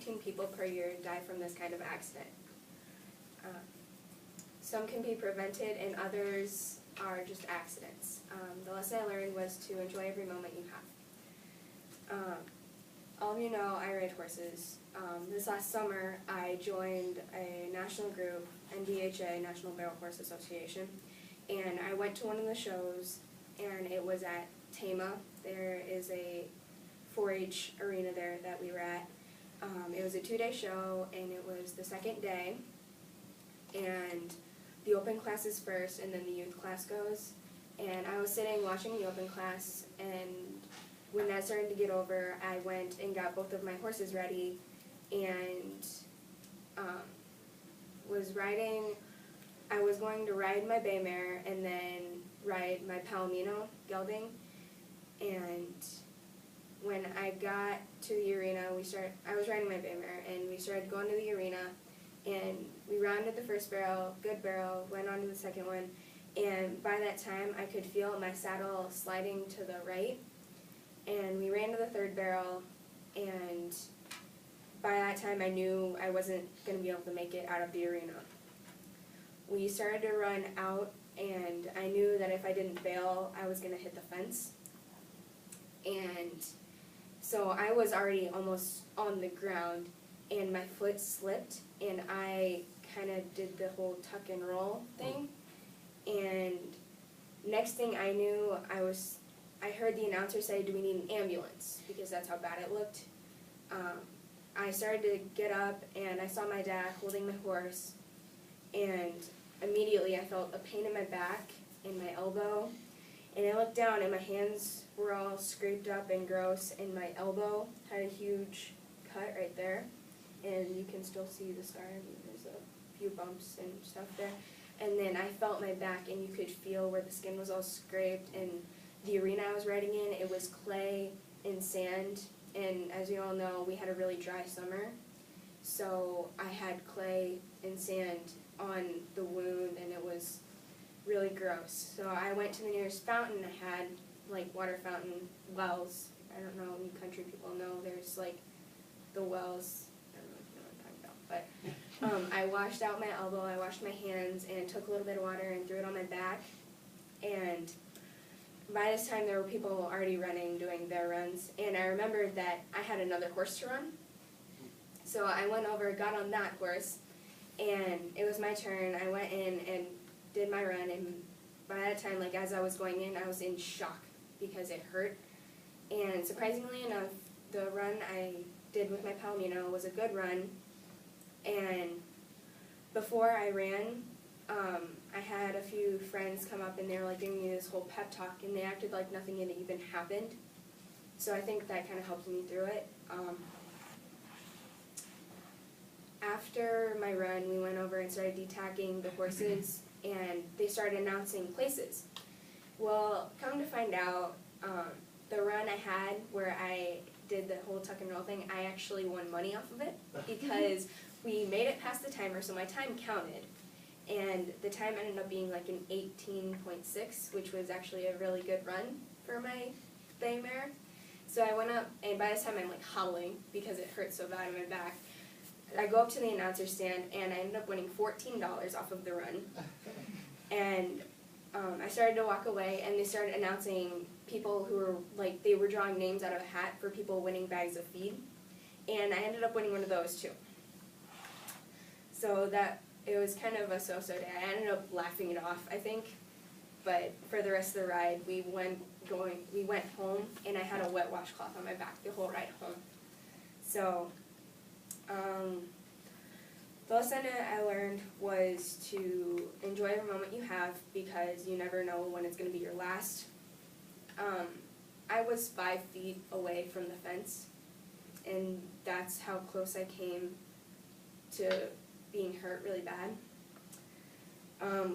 219 people per year die from this kind of accident. Some can be prevented and others are just accidents. The lesson I learned was to enjoy every moment you have. All of you know I ride horses. This last summer I joined a national group, NBHA, National Barrel Horse Association, and I went to one of the shows, and it was at Tama. There is a 4-H arena there that we were at. It was a 2-day show, and it was the second day, and the open class is first, and then the youth class goes. And I was sitting watching the open class, and when that started to get over, I went and got both of my horses ready, and was riding. I was going to ride my bay mare and then ride my Palomino gelding, and when I got to the arena, I was riding my bay mare, and we started going to the arena, and we rounded the first barrel, good barrel, went on to the second one, and by that time I could feel my saddle sliding to the right, and we ran to the third barrel, and by that time I knew I wasn't going to be able to make it out of the arena. We started to run out, and I knew that if I didn't bail, I was going to hit the fence. And so I was already almost on the ground, and my foot slipped, and I kind of did the whole tuck and roll thing. And next thing I knew, I heard the announcer say, "Do we need an ambulance?" because that's how bad it looked. I started to get up, and I saw my dad holding my horse, and immediately I felt a pain in my back and my elbow, and I looked down, and my hands were all scraped up and gross, and my elbow had a huge cut right there, and you can still see the scar. I mean, there's a few bumps and stuff there. And then I felt my back, and you could feel where the skin was all scraped, and the arena I was riding in, it was clay and sand, and as you all know, we had a really dry summer, so I had clay and sand on the wound, and it was really gross. So I went to the nearest fountain. I had like water fountain wells. I don't know, you country people know there's like the wells. I don't know if you know what I'm talking about, but I washed out my elbow, I washed my hands, and took a little bit of water and threw it on my back. And by this time there were people already running, doing their runs, and I remembered that I had another horse to run. So I went over, got on that horse, and it was my turn. I went in and did my run, and by that time, like as I was going in, I was in shock because it hurt. And surprisingly enough, the run I did with my Palomino was a good run. And before I ran, I had a few friends come up, and they were like giving me this whole pep talk, and they acted like nothing had even happened. So I think that kind of helped me through it. After my run, we went over and started detagging the horses, and they started announcing places. Well, come to find out, the run I had where I did the whole tuck and roll thing, I actually won money off of it because we made it past the timer, so my time counted. And the time ended up being like an 18.6, which was actually a really good run for my bay mare. So I went up, and by this time I'm like howling because it hurt so bad in my back. I go up to the announcer stand, and I ended up winning $14 off of the run. And I started to walk away, and they started announcing people who were, like, they were drawing names out of a hat for people winning bags of feed. And I ended up winning one of those, too. So it was kind of a so-so day. I ended up laughing it off, I think. But for the rest of the ride, we went home, and I had a wet washcloth on my back the whole ride home. So the lesson I learned was to enjoy every moment you have because you never know when it's going to be your last. I was 5 feet away from the fence, and that's how close I came to being hurt really bad.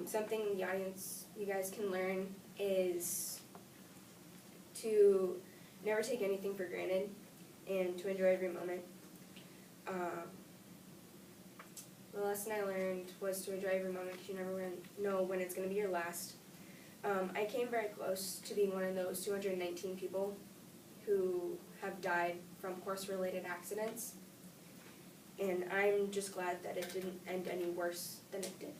Something in the audience you guys can learn is to never take anything for granted and to enjoy every moment. The lesson I learned was to enjoy every moment because you never know when it's going to be your last. I came very close to being one of those 219 people who have died from horse-related accidents. and I'm just glad that it didn't end any worse than it did.